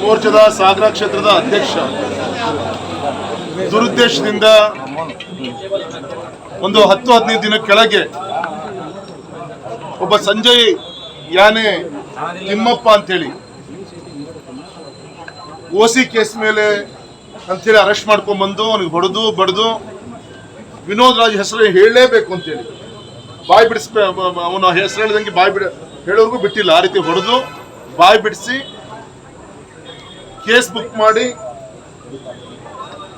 ಮೋರ್ಚಾದ ಸಾಗರ ಕ್ಷೇತ್ರದ ಅಧ್ಯಕ್ಷ ದುರುದ್ದೇಶದಿಂದ ಒಂದು 10-15 ದಿನ ಕೆಳಗೆ ಒಬ್ಬ ಸಂಜಯ್ ಯಾನೆ ತಿಮ್ಮಪ್ಪ ಅಂತೇಳಿ ಓಸಿ ಕೇಸ್ ಮೇಲೆ ಅಂತೇಳಿ ಅರೆಸ್ಟ್ ಮಾಡ್ಕೊಂಡ್ಬಂದು ಅವನಿಗೆ ಹೊಡೆದು ಬಡ್ದು ವಿನೋದ್ ರಾಜ್ ಹೆಸರು ಹೇಳಲೇಬೇಕು ಅಂತೇಳಿ ಬಾಯಿ ಅವನ ಹೆಸರು ಹೇಳಿದಂಗೆ ಹೇಳೋರ್ಗೂ ಬಿಟ್ಟಿಲ್ಲ. ಆ ರೀತಿ ಹೊಡೆದು ಬಾಯಿ ಬಿಡಿಸಿ ಕೇಸ್ ಬುಕ್ ಮಾಡಿ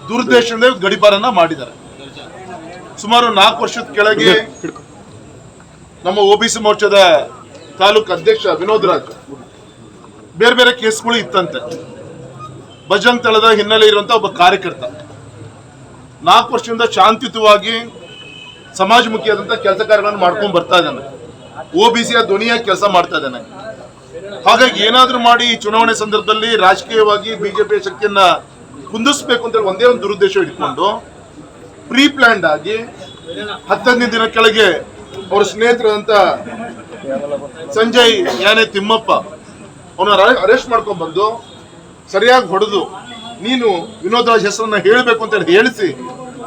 ದುರುದ್ದೇಶದಿಂದ ಗಡಿಪಾರನ್ನ ಮಾಡಿದ್ದಾರೆ. ಸುಮಾರು 4 ವರ್ಷದ ಕೆಳಗೆ ನಮ್ಮ OBC ಮೋರ್ಚಾದ ತಾಲೂಕು ಅಧ್ಯಕ್ಷ ವಿನೋದ್ ರಾಜ್ ಬೇರೆ ಬೇರೆ ಕೇಸ್ಗಳು ಇತ್ತಂತೆ. ಬಜರಂಗ್ ದಳದ ಹಿನ್ನೆಲೆ ಇರುವಂತ ಒಬ್ಬ ಕಾರ್ಯಕರ್ತ 4 ವರ್ಷದಿಂದ ಶಾಂತಿಯುತವಾಗಿ ಸಮಾಜಮುಖಿಯಾದಂತಹ ಕೆಲಸ ಕಾರ್ಯಗಳನ್ನು ಮಾಡ್ಕೊಂಡು ಬರ್ತಾ ಇದ್ದಾನೆ. OBCಯ ಧ್ವನಿಯಾಗಿ ಕೆಲಸ ಮಾಡ್ತಾ ಇದ್ದಾನೆ. ಹಾಗಾಗಿ ಏನಾದ್ರೂ ಮಾಡಿ ಈ ಚುನಾವಣೆ ಸಂದರ್ಭದಲ್ಲಿ ರಾಜಕೀಯವಾಗಿ ಬಿಜೆಪಿ ಶಕ್ತಿಯನ್ನ ಕುಂದಿಸಬೇಕು ಅಂತೇಳಿ ಒಂದೇ ಒಂದು ದುರುದ್ದೇಶ ಇಟ್ಕೊಂಡು ಪ್ರೀ ಪ್ಲಾನ್ಡ್ ಆಗಿ 15 ದಿನ ಕೆಳಗೆ ಅವರ ಸ್ನೇಹಿತರಂತ ಸಂಜಯ್ ಯಾನೆ ತಿಮ್ಮಪ್ಪ ಅವನ ಅರೆಸ್ಟ್ ಮಾಡ್ಕೊಂಡ್ ಬಂದು ಸರಿಯಾಗಿ ಹೊಡೆದು ನೀನು ವಿನೋದ್ ರಾಜ್ ಹೆಸರನ್ನ ಹೇಳಬೇಕು ಅಂತ ಹೇಳಿ ಹೇಳಿಸಿ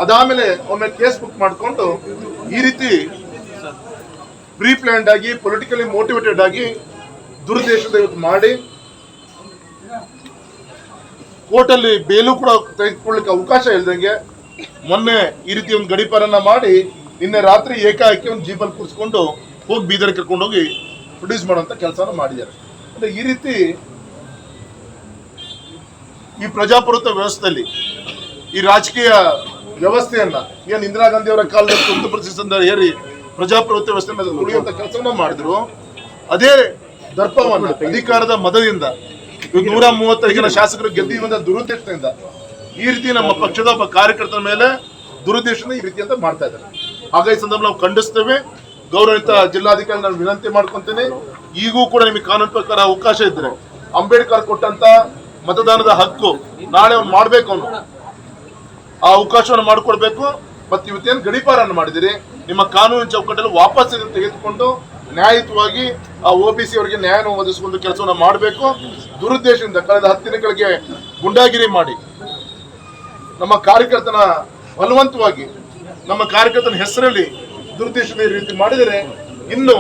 ಅದಾದ್ಮೇಲೆ ಒಮ್ಮೆ ಕೇಸ್ ಬುಕ್ ಮಾಡಿಕೊಂಡು ಈ ರೀತಿ ಪ್ರೀ ಪ್ಲಾನ್ಡ್ ಆಗಿ ಪೊಲಿಟಿಕಲಿ ಮೋಟಿವೇಟೆಡ್ ಆಗಿ ದುರುದ್ದೇಶದ ಇವತ್ತು ಮಾಡಿ ಕೋರ್ಟಲ್ಲಿ ಬೇಲು ಕೂಡ ತೆಗೆದುಕೊಳ್ಳಿಕ್ಕೆ ಅವಕಾಶ ಇಲ್ದಂಗೆ ಮೊನ್ನೆ ಈ ರೀತಿ ಒಂದು ಗಡಿಪಾರನ್ನ ಮಾಡಿ ನಿನ್ನೆ ರಾತ್ರಿ ಏಕಾಏಕಿ ಒಂದು ಜೀಪಲ್ಲಿ ಕೂರಿಸ್ಕೊಂಡು ಹೋಗಿ ಬೀದರ್ ಕರ್ಕೊಂಡು ಹೋಗಿ ಪ್ರೊಡ್ಯೂಸ್ ಮಾಡುವಂತ ಕೆಲಸವನ್ನು ಮಾಡಿದ್ದಾರೆ. ಅಂದ್ರೆ ಈ ರೀತಿ ಈ ಪ್ರಜಾಪ್ರಭುತ್ವ ವ್ಯವಸ್ಥೆಯಲ್ಲಿ ಈ ರಾಜಕೀಯ ವ್ಯವಸ್ಥೆಯನ್ನ ಏನು ಇಂದಿರಾ ಗಾಂಧಿ ಅವರ ಕಾಲದಲ್ಲಿ ತುರ್ತು ಪರಿಸ್ಥಿತಿಯಿಂದ ಹೇರಿ ಪ್ರಜಾಪ್ರಭುತ್ವ ವ್ಯವಸ್ಥೆ ಉಳಿಯುವಂತ ಕೆಲಸವನ್ನ ಮಾಡಿದ್ರು. ಅದೇ ದರ್ಪವನ್ನ ಅಧಿಕಾರದ ಮದದಿಂದ 135 ಶಾಸಕರು ಗೆದ್ದಿರುವಂತ ದುರುದ್ದೇಶದಿಂದ ಈ ರೀತಿ ನಮ್ಮ ಪಕ್ಷದ ಒಬ್ಬ ಕಾರ್ಯಕರ್ತರ ಮೇಲೆ ದುರುದ್ದೇಶದಿಂದ ಈ ರೀತಿ ಅಂತ ಮಾಡ್ತಾ ಇದ್ದಾರೆ. ಹಾಗಾಗಿ ಸಂದರ್ಭ ನಾವು ಖಂಡಿಸ್ತೇವೆ. ಗೌರವಿತ ಜಿಲ್ಲಾಧಿಕಾರಿ ನಾನು ವಿನಂತಿ ಮಾಡ್ಕೊಂತೇನೆ, ಈಗೂ ಕೂಡ ನಿಮಗೆ ಕಾನೂನು ಪ್ರಕಾರ ಅವಕಾಶ ಇದ್ರೆ ಅಂಬೇಡ್ಕರ್ ಕೊಟ್ಟಂತ ಮತದಾನದ ಹಕ್ಕು ನಾಳೆ ಅವ್ನು ಮಾಡ್ಬೇಕು, ಅವನು ಆ ಅವಕಾಶವನ್ನು ಮಾಡಿಕೊಡ್ಬೇಕು. ಮತ್ತೆ ಇವತ್ತೇನು ಗಡಿಪಾರನ್ನು ಮಾಡಿದಿರಿ ನಿಮ್ಮ ಕಾನೂನಿನ ಚೌಕಟ್ಟಲ್ಲಿ ವಾಪಸ್ ತೆಗೆದುಕೊಂಡು ನ್ಯಾಯಯುತವಾಗಿ ಆ OBC ಅವರಿಗೆ ನ್ಯಾಯವನ್ನು ಒದಗಿಸಿಕೊಂಡು ಕೆಲಸವನ್ನು ಮಾಡಬೇಕು. ದುರುದ್ದೇಶದಿಂದ ಕಳೆದ 10 ದಿನಗಳಿಗೆ ಗುಂಡಾಗಿರಿ ಮಾಡಿ ನಮ್ಮ ಕಾರ್ಯಕರ್ತನ ಬಲವಂತವಾಗಿ ನಮ್ಮ ಕಾರ್ಯಕರ್ತನ ಹೆಸರಲ್ಲಿ ದುರುದ್ದೇಶದ ಈ ರೀತಿ ಮಾಡಿದರೆ ಇನ್ನು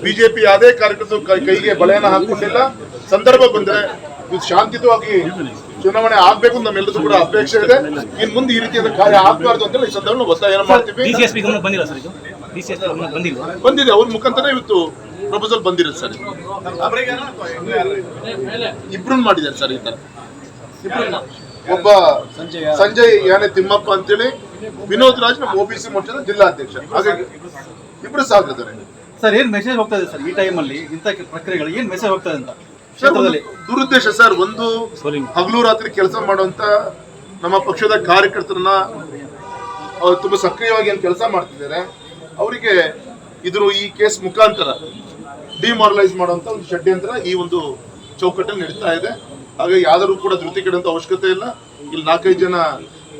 ಬಿಜೆಪಿ ಯಾವುದೇ ಕಾರ್ಯಕರ್ತರು ಕೈಗೆ ಬಳೆಯನ್ನು ಹಾಕೊಂಡಿಲ್ಲ. ಸಂದರ್ಭ ಬಂದರೆ ಇದು ಶಾಂತಿಯುತವಾಗಿ ಚುನಾವಣೆ ಆಗ್ಬೇಕು ಅಂತ ನಮ್ಮೆಲ್ಲರೂ ಕೂಡ ಅಪೇಕ್ಷೆ ಇದೆ. ಇನ್ನು ಮುಂದೆ ಈ ರೀತಿಯಾದ ಕಾರ್ಯ ಆಗ್ಬಾರ್ದು ಅಂತ ಈ ಸಂದರ್ಭ ಒತ್ತಾಯ ಮಾಡ್ತೀವಿ. ಬಂದಿದೆ, ಅವ್ರ ಮುಖಾಂತರ ಇವತ್ತು ಪ್ರಪೋಸಲ್ ಬಂದಿರುತ್ತೆ ಸರ್. ಇಬ್ರು ಮಾಡಿದ್ದಾರೆ ಸರ್. ಈ ತರ ಒಬ್ಬ ಸಂಜಯ್ ಯಾನೆ ತಿಮ್ಮಪ್ಪ ಅಂತೇಳಿ, ವಿನೋದ್ ರಾಜ್ ನಮ್ಮ OBC ಮೋರ್ಚಾದ ಜಿಲ್ಲಾಧ್ಯಕ್ಷ. ಹಾಗಾಗಿ ಇಬ್ರು ಸಾಗಿದ್ದಾರೆ ಸರ್. ಏನ್ ಮೆಸೇಜ್ ಹೋಗ್ತಾ ಇದೆ ಸರ್ ಈ ಟೈಮ್ ಅಲ್ಲಿ ಇಂಥ ಪ್ರಕ್ರಿಯೆಗಳು ಏನ್ ಮೆಸೇಜ್ ಹೋಗ್ತಾ ಇದೆ ಅಂತ? ದುರುದ್ದೇಶ ಸರ್. ಒಂದು ಹಗಲು ರಾತ್ರಿ ಕೆಲಸ ಮಾಡುವಂತ ನಮ್ಮ ಪಕ್ಷದ ಕಾರ್ಯಕರ್ತರನ್ನ ತುಂಬಾ ಸಕ್ರಿಯವಾಗಿ ಏನ್ ಕೆಲಸ ಮಾಡ್ತಿದ್ದಾರೆ ಅವರಿಗೆ ಈ ಕೇಸ್ ಮುಖಾಂತರ ಡಿಮಾರಲೈಸ್ ಮಾಡುವಂತ ಒಂದು ಷಡ್ಯಂತ್ರ ಈ ಒಂದು ಚೌಕಟ್ಟಲ್ಲಿ ನಡೀತಾ ಇದೆ. ಹಾಗಾಗಿ ಯಾವ್ದಾದ್ರು ಕೂಡ ಧೃತಿ ಕೆಡುವಂತ ಅವಶ್ಯಕತೆ ಇಲ್ಲ. ಇಲ್ಲಿ 4-5 ಜನ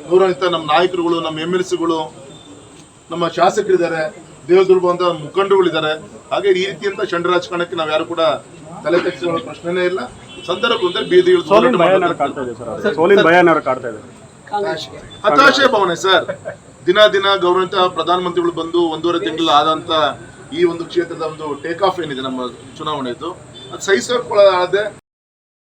ಗೌರವಿತ ನಮ್ಮ ನಾಯಕರುಗಳು, ನಮ್ಮ MLCಗಳು, ನಮ್ಮ ಶಾಸಕರಿದ್ದಾರೆ, ದೇವದುರ್ಗವಂತ ಮುಖಂಡರುಗಳಿದ್ದಾರೆ. ಹಾಗೆ ಈ ರೀತಿಯಂತ ಷಂಡ ರಾಜಕಾರಣಕ್ಕೆ ನಾವು ಯಾರು ಕೂಡ ತಲೆ ತೆಗೆಸುವ ಪ್ರಶ್ನೆನೇ ಇಲ್ಲ. ಸಂದರ್ಭ ಬಂದರೆ ಬೀದಿ ಹತಾಶೆ ಭಾವನೆ ಸರ್. ದಿನ ಗೌರವಿತ ಪ್ರಧಾನಮಂತ್ರಿಗಳು ಬಂದು 1.5 ತಿಂಗಳು ಆದಂತ ಈ ಒಂದು ಕ್ಷೇತ್ರದ ಒಂದು ಟೇಕ್ ಆಫ್ ಏನಿದೆ ನಮ್ಮ ಚುನಾವಣೆದು ಅದು ಸಹಿಸಿಕೊಳ್ಳದೆ